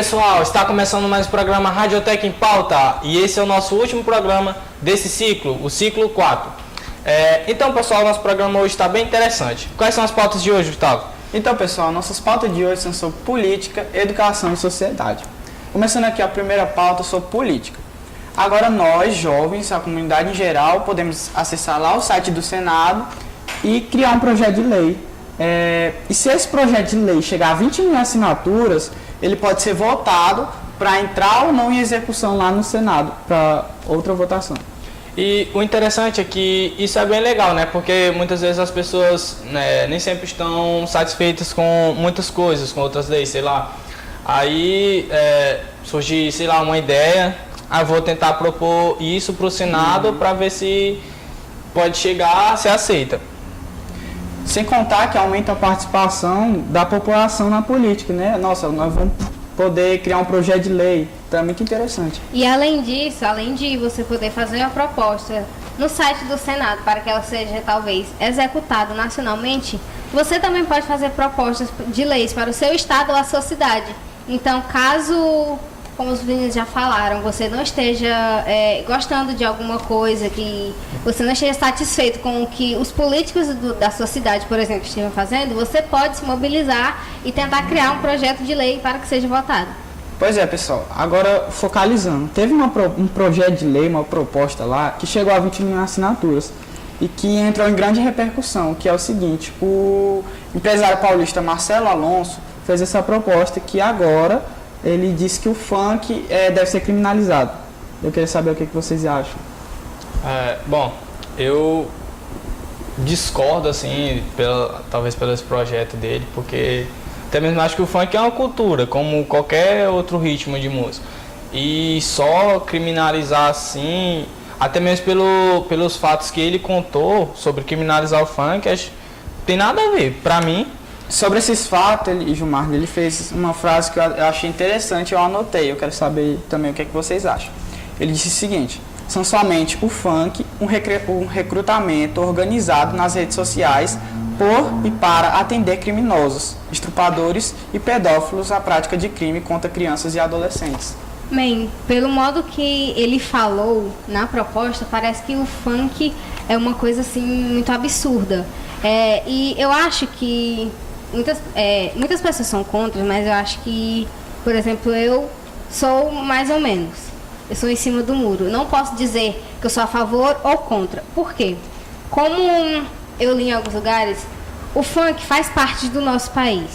pessoal, está começando mais o programa Radiotech em Pauta e esse é o nosso último programa desse ciclo, o ciclo 4. Então pessoal, nosso programa hoje está bem interessante. Quais são as pautas de hoje, Gustavo? Então pessoal, nossas pautas de hoje são sobre política, educação e sociedade. Começando aqui a primeira pauta sobre política. Agora nós, jovens, a comunidade em geral, podemos acessar lá o site do Senado e criar um projeto de lei. E se esse projeto de lei chegar a 20 mil assinaturas, ele pode ser votado para entrar ou não em execução lá no Senado, para outra votação. E o interessante é que isso é bem legal, né? Porque muitas vezes as pessoas nem sempre estão satisfeitas com muitas coisas, com outras leis, sei lá. Aí surge, sei lá, uma ideia, vou tentar propor isso para o Senado para ver se pode chegar a ser aceita. Sem contar que aumenta a participação da população na política, né? Nossa, nós vamos poder criar um projeto de lei, então é muito interessante. E além disso, além de você poder fazer uma proposta no site do Senado para que ela seja talvez executada nacionalmente, você também pode fazer propostas de leis para o seu estado ou a sua cidade. Então, caso, como os meninos já falaram, você não esteja gostando de alguma coisa, que você não esteja satisfeito com o que os políticos da sua cidade, por exemplo, estejam fazendo, você pode se mobilizar e tentar criar um projeto de lei para que seja votado. Pois é, pessoal. Agora, focalizando. Teve um projeto de lei, uma proposta lá, que chegou a 20 mil assinaturas e que entrou em grande repercussão, que é o seguinte: o empresário paulista Marcelo Alonso fez essa proposta que agora ele disse que o funk deve ser criminalizado. Eu queria saber o que vocês acham. Bom, eu discordo, assim, talvez pelo esse projeto dele, porque até mesmo acho que o funk é uma cultura, como qualquer outro ritmo de música. E só criminalizar assim, até mesmo pelos fatos que ele contou sobre criminalizar o funk, acho que tem nada a ver, pra mim. Sobre esses fatos, Gilmar, ele fez uma frase que eu achei interessante, eu anotei, eu quero saber também o que vocês acham. Ele disse o seguinte: são somente o funk, um recrutamento organizado nas redes sociais por e para atender criminosos, estupradores e pedófilos à prática de crime contra crianças e adolescentes. Bem, pelo modo que ele falou na proposta, parece que o funk é uma coisa assim muito absurda. E eu acho que muitas pessoas são contra, mas eu acho que, por exemplo, eu sou mais ou menos. Eu sou em cima do muro. Não posso dizer que eu sou a favor ou contra. Por quê? Como eu li em alguns lugares, o funk faz parte do nosso país.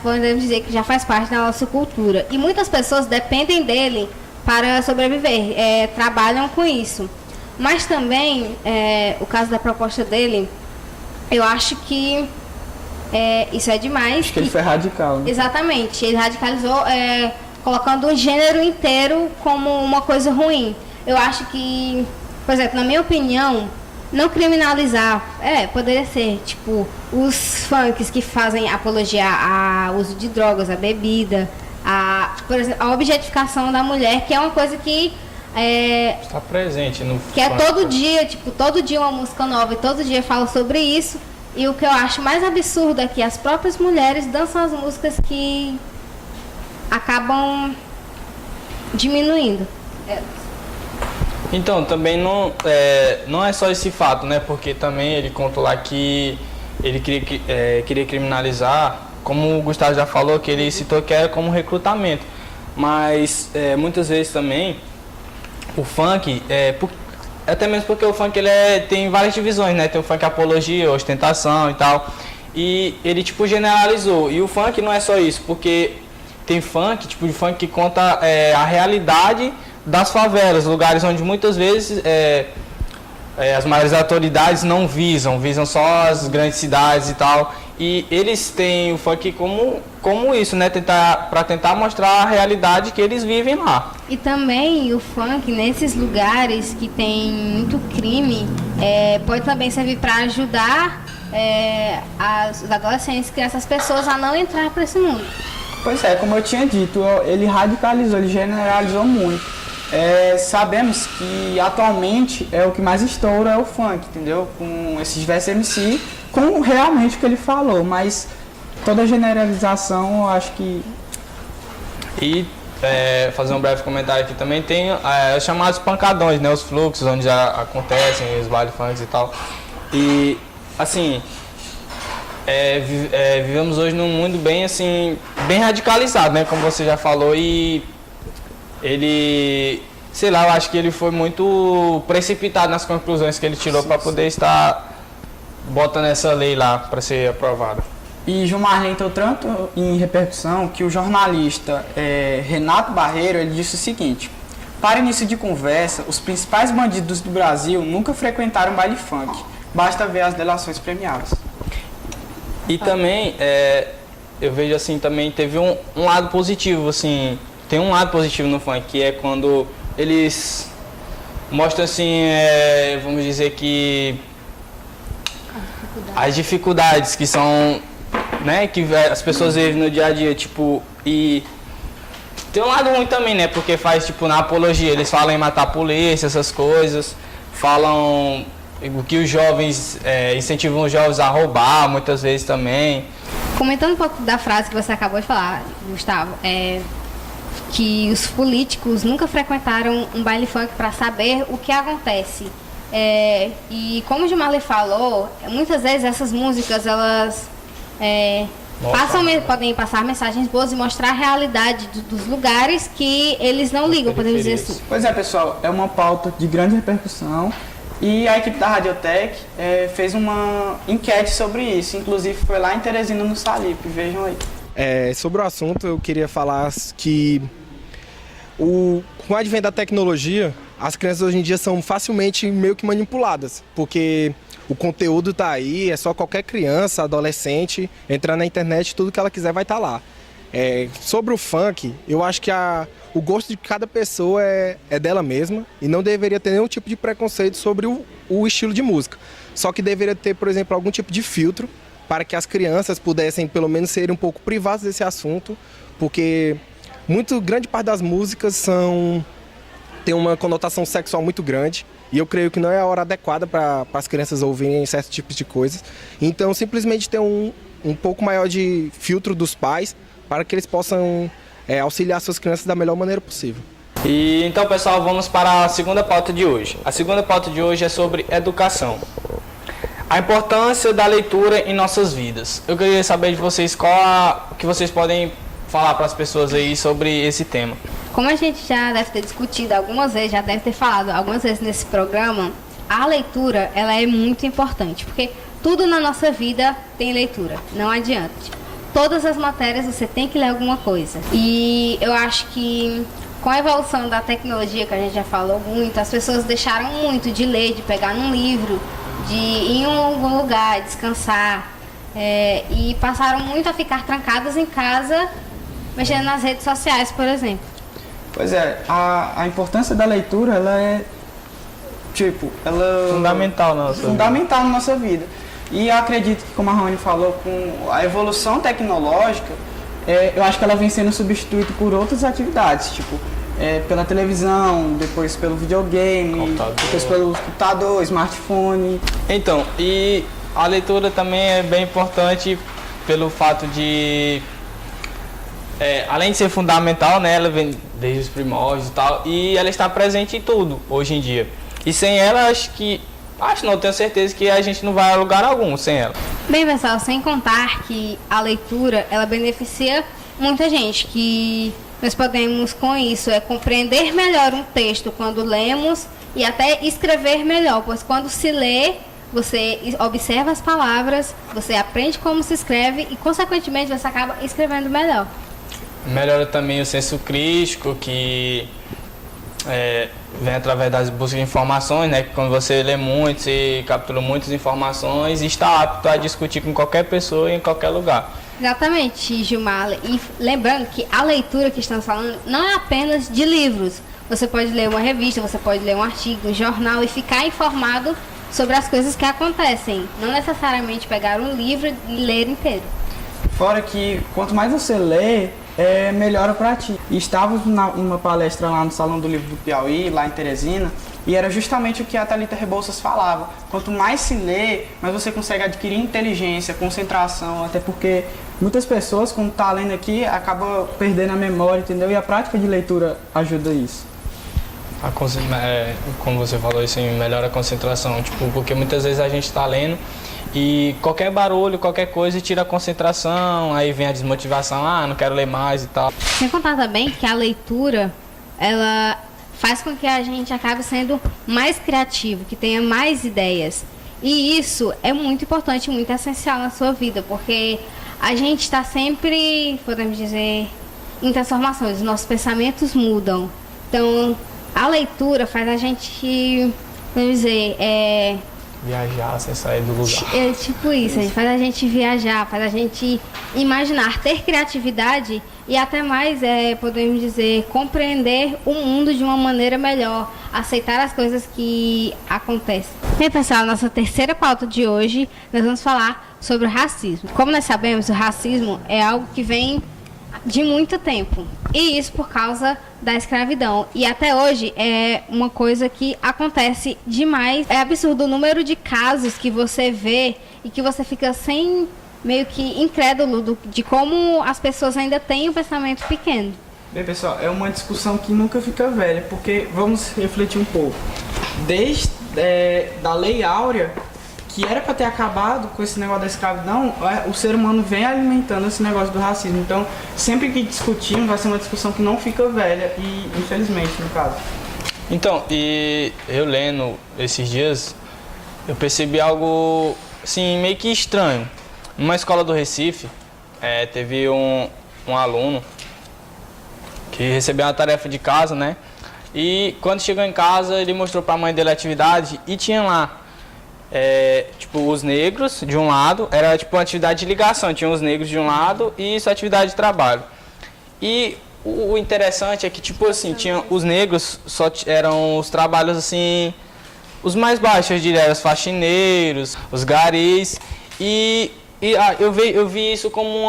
Podemos dizer que já faz parte da nossa cultura. E muitas pessoas dependem dele para sobreviver, trabalham com isso. Mas também, o caso da proposta dele, eu acho que isso é demais. Acho que ele foi radical, né? Exatamente, ele radicalizou, colocando um gênero inteiro como uma coisa ruim. Eu acho que, por exemplo, na minha opinião, não criminalizar, poderia ser, tipo, os funks que fazem apologia ao uso de drogas, à bebida, por exemplo, a objetificação da mulher, que é uma coisa que está presente no funk. Que todo dia uma música nova e todo dia fala sobre isso. E o que eu acho mais absurdo é que as próprias mulheres dançam as músicas que acabam diminuindo. Então, também não é só esse fato, né? Porque também ele contou lá que ele queria criminalizar, como o Gustavo já falou, que ele citou que era como recrutamento. Mas muitas vezes também o funk, até mesmo porque o funk tem várias divisões, né? Tem o funk apologia, ostentação e tal. E ele generalizou. E o funk não é só isso, porque tem funk, tipo de funk que conta a realidade das favelas, lugares onde muitas vezes as maiores autoridades não visam só as grandes cidades e tal. E eles têm o funk como isso, né? Para tentar mostrar a realidade que eles vivem lá. E também o funk, nesses lugares que tem muito crime, pode também servir para ajudar os adolescentes, que essas pessoas a não entrar para esse mundo. Pois é, como eu tinha dito, ele radicalizou, ele generalizou muito. Sabemos que atualmente o que mais estoura é o funk, entendeu? Com esses diversos MC, com realmente o que ele falou, mas toda generalização eu acho que E fazer um breve comentário aqui também, tem os chamados pancadões, né? Os fluxos, onde já acontecem os baile funks e tal. E, assim, vivemos hoje num mundo bem, assim, bem radicalizado, né? Como você já falou, e ele, sei lá, eu acho que ele foi muito precipitado nas conclusões que ele tirou para poder estar botando essa lei lá para ser aprovada. E Gilmar entrou tanto em repercussão que o jornalista Renato Barreiro ele disse o seguinte: para início de conversa, os principais bandidos do Brasil nunca frequentaram baile funk. Basta ver as delações premiadas. E também, eu vejo assim, também teve um lado positivo, assim, tem um lado positivo no funk, que é quando eles mostram assim, vamos dizer que as dificuldades que são, né, que as pessoas vivem no dia a dia, tipo, e tem um lado ruim também, né, porque faz, tipo, na apologia, eles falam em matar a polícia, essas coisas, falam o que os jovens, incentivam os jovens a roubar, muitas vezes também. Comentando um pouco da frase que você acabou de falar, Gustavo, que os políticos nunca frequentaram um baile funk para saber o que acontece. E como o Gilmar falou, muitas vezes essas músicas, elas podem passar mensagens boas e mostrar a realidade dos lugares que eles não ligam, podemos dizer assim. Pois é, pessoal, é uma pauta de grande repercussão e a equipe da Radiotech fez uma enquete sobre isso, inclusive foi lá em Teresina, no Salip, vejam aí. Sobre o assunto, eu queria falar que com o advento da tecnologia, as crianças hoje em dia são facilmente meio que manipuladas, porque o conteúdo está aí, é só qualquer criança, adolescente, entrar na internet, tudo que ela quiser vai estar lá. Sobre o funk, eu acho que o gosto de cada pessoa é dela mesma e não deveria ter nenhum tipo de preconceito sobre o estilo de música. Só que deveria ter, por exemplo, algum tipo de filtro para que as crianças pudessem pelo menos ser um pouco privadas desse assunto, porque grande parte das músicas tem uma conotação sexual muito grande e eu creio que não é a hora adequada para as crianças ouvirem certos tipos de coisas. Então, simplesmente ter um pouco maior de filtro dos pais para que eles possam auxiliar suas crianças da melhor maneira possível. E então, pessoal, vamos para a segunda pauta de hoje. A segunda pauta de hoje é sobre educação. A importância da leitura em nossas vidas. Eu queria saber de vocês o que vocês podem falar para as pessoas aí sobre esse tema. Como a gente já deve ter discutido algumas vezes, já deve ter falado algumas vezes nesse programa, a leitura ela é muito importante, porque tudo na nossa vida tem leitura, não adianta. Todas as matérias você tem que ler alguma coisa. E eu acho que com a evolução da tecnologia, que a gente já falou muito, as pessoas deixaram muito de ler, de pegar num livro, de ir em algum lugar, descansar, e passaram muito a ficar trancadas em casa, mexendo nas redes sociais, por exemplo. Pois é, a importância da leitura, ela é fundamental na nossa vida. E eu acredito que, como a Rony falou, com a evolução tecnológica, eu acho que ela vem sendo substituída por outras atividades, tipo, pela televisão, depois pelo videogame, depois pelo computador, smartphone. Então, e a leitura também é bem importante pelo fato de, além de ser fundamental, né, ela vem desde os primórdios e tal, e ela está presente em tudo hoje em dia. E sem ela, tenho certeza que a gente não vai a lugar algum sem ela. Bem, pessoal, sem contar que a leitura, ela beneficia muita gente, que nós podemos com isso compreender melhor um texto quando lemos e até escrever melhor, pois quando se lê, você observa as palavras, você aprende como se escreve e, consequentemente, você acaba escrevendo melhor. Melhora também o senso crítico, que vem através das buscas de informações, né? Que quando você lê muito, você captura muitas informações e está apto a discutir com qualquer pessoa em qualquer lugar. Exatamente, Gilmar. E lembrando que a leitura que estamos falando não é apenas de livros. Você pode ler uma revista, você pode ler um artigo, um jornal e ficar informado sobre as coisas que acontecem. Não necessariamente pegar um livro e ler inteiro. Fora que quanto mais você lê, melhora para ti. E estávamos numa palestra lá no Salão do Livro do Piauí, lá em Teresina, E era justamente o que a Thalita Rebouças falava. Quanto mais se lê, mais você consegue adquirir inteligência, concentração, até porque muitas pessoas, quando tá lendo aqui, acabam perdendo a memória, entendeu? E a prática de leitura ajuda isso. Como você falou, assim, melhora a concentração, tipo, porque muitas vezes a gente está lendo e qualquer barulho, qualquer coisa tira a concentração, aí vem a desmotivação, não quero ler mais e tal. Sem contar também que a leitura, ela faz com que a gente acabe sendo mais criativo, que tenha mais ideias. E isso é muito importante, muito essencial na sua vida, porque a gente está sempre, podemos dizer, em transformações, os nossos pensamentos mudam. Então, a leitura faz a gente, podemos dizer, Viajar sem sair do lugar. É tipo isso, faz a gente viajar, faz a gente imaginar, ter criatividade e até mais, podemos dizer, compreender o mundo de uma maneira melhor, aceitar as coisas que acontecem. Bem, pessoal, nossa terceira pauta de hoje, nós vamos falar sobre o racismo. Como nós sabemos, o racismo é algo que vem de muito tempo, e isso por causa da escravidão, e até hoje é uma coisa que acontece demais. É absurdo o número de casos que você vê e que você fica meio que incrédulo de como as pessoas ainda têm um pensamento pequeno. Bem, pessoal, é uma discussão que nunca fica velha, porque vamos refletir um pouco. Desde da Lei Áurea, que era para ter acabado com esse negócio da escravidão, o ser humano vem alimentando esse negócio do racismo. Então, sempre que discutirmos, vai ser uma discussão que não fica velha, e infelizmente, no caso. Então, e eu lendo esses dias, eu percebi algo, assim, meio que estranho. Numa escola do Recife, teve um aluno que recebeu uma tarefa de casa, né? E quando chegou em casa, ele mostrou para a mãe dele a atividade e tinha lá tipo, os negros de um lado, era tipo uma atividade de ligação, tinha os negros de um lado e isso atividade de trabalho. E o interessante é que, tipo assim, tinha os negros, só eram os trabalhos assim, os mais baixos, eu diria, os faxineiros, os garis, eu vi isso como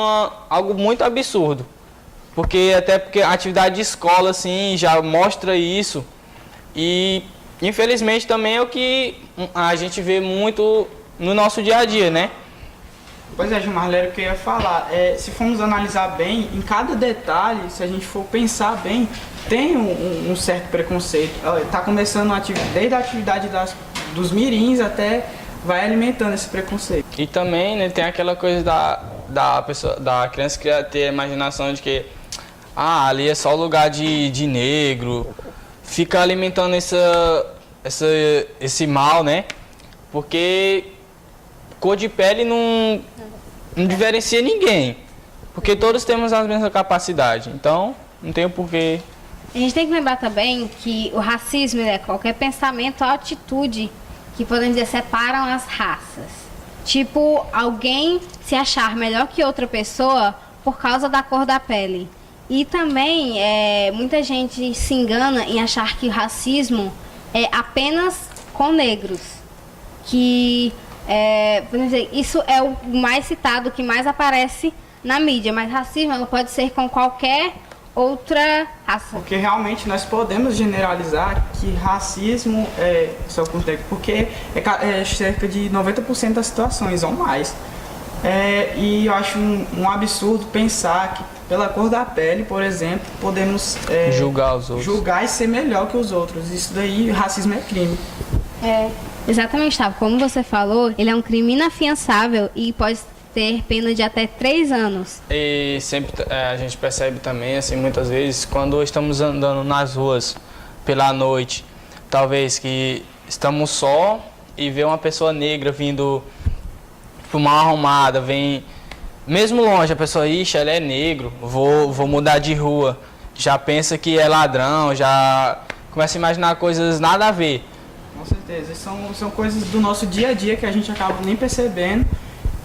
algo muito absurdo, porque a atividade de escola assim já mostra isso. E infelizmente também é o que a gente vê muito no nosso dia a dia, né? Pois é, Gilmar, era o que eu ia falar. Se formos analisar bem, em cada detalhe, se a gente for pensar bem, tem um certo preconceito. Está começando desde a atividade dos mirins até vai alimentando esse preconceito. E também, né, tem aquela coisa da criança que ter a imaginação de que ali é só lugar de negro. Fica alimentando esse mal, né? Porque cor de pele não diferencia ninguém. Porque todos temos a mesma capacidade. Então, não tem o porquê. A gente tem que lembrar também que o racismo é qualquer pensamento ou atitude que, podemos dizer, separam as raças. Tipo, alguém se achar melhor que outra pessoa por causa da cor da pele. E também muita gente se engana em achar que o racismo é apenas com negros. Que, vamos dizer, isso é o mais citado, que mais aparece na mídia. Mas racismo ela pode ser com qualquer outra raça. Porque realmente nós podemos generalizar que racismo só com negro, porque é cerca de 90% das situações ou mais. E eu acho um absurdo pensar que pela cor da pele, por exemplo, podemos julgar os outros. Julgar e ser melhor que os outros. Isso daí, racismo é crime. Exatamente, Gustavo. Como você falou, ele é um crime inafiançável e pode ter pena de até 3 anos. E sempre a gente percebe também, assim, muitas vezes, quando estamos andando nas ruas pela noite, talvez que estamos só e vê uma pessoa negra vindo mal arrumada, vem mesmo longe, a pessoa, ela é negro, vou mudar de rua, já pensa que é ladrão, já começa a imaginar coisas nada a ver. Com certeza, são coisas do nosso dia a dia que a gente acaba nem percebendo.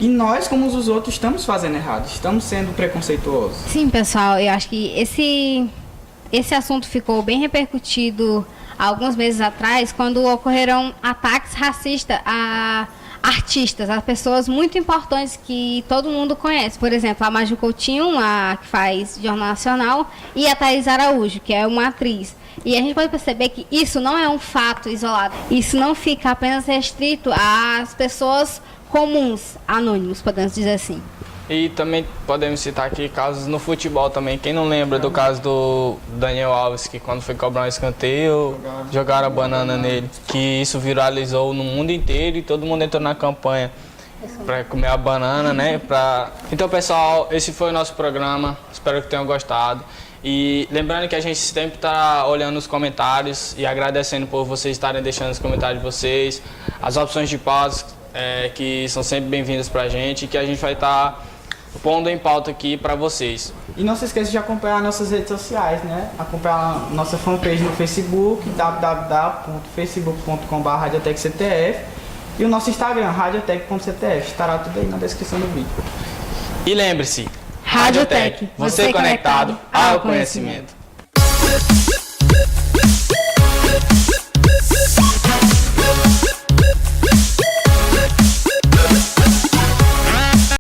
E nós, como os outros, estamos fazendo errado, estamos sendo preconceituosos. Sim, pessoal, eu acho que esse assunto ficou bem repercutido há alguns meses atrás, quando ocorreram ataques racistas a artistas, as pessoas muito importantes que todo mundo conhece. Por exemplo, a Maju Coutinho, a que faz Jornal Nacional, e a Thaís Araújo, que é uma atriz. E a gente pode perceber que isso não é um fato isolado. Isso não fica apenas restrito às pessoas comuns, anônimos, podemos dizer assim. E também podemos citar aqui casos no futebol também. Quem não lembra do caso do Daniel Alves, que quando foi cobrar um escanteio, jogaram a banana nele. Que isso viralizou no mundo inteiro e todo mundo entrou na campanha para comer a banana, né? Então, pessoal, esse foi o nosso programa. Espero que tenham gostado. E lembrando que a gente sempre está olhando os comentários e agradecendo por vocês estarem deixando os comentários de vocês, as opções de pautas que são sempre bem-vindas para a gente e que a gente vai estar pondo em pauta aqui para vocês. E não se esqueça de acompanhar nossas redes sociais, né? Acompanhar a nossa fanpage no Facebook, www.facebook.com/radiotechctf, e o nosso Instagram, radiotech.ctf. Estará tudo aí na descrição do vídeo. E lembre-se, Radiotech, você conectado ao conhecimento.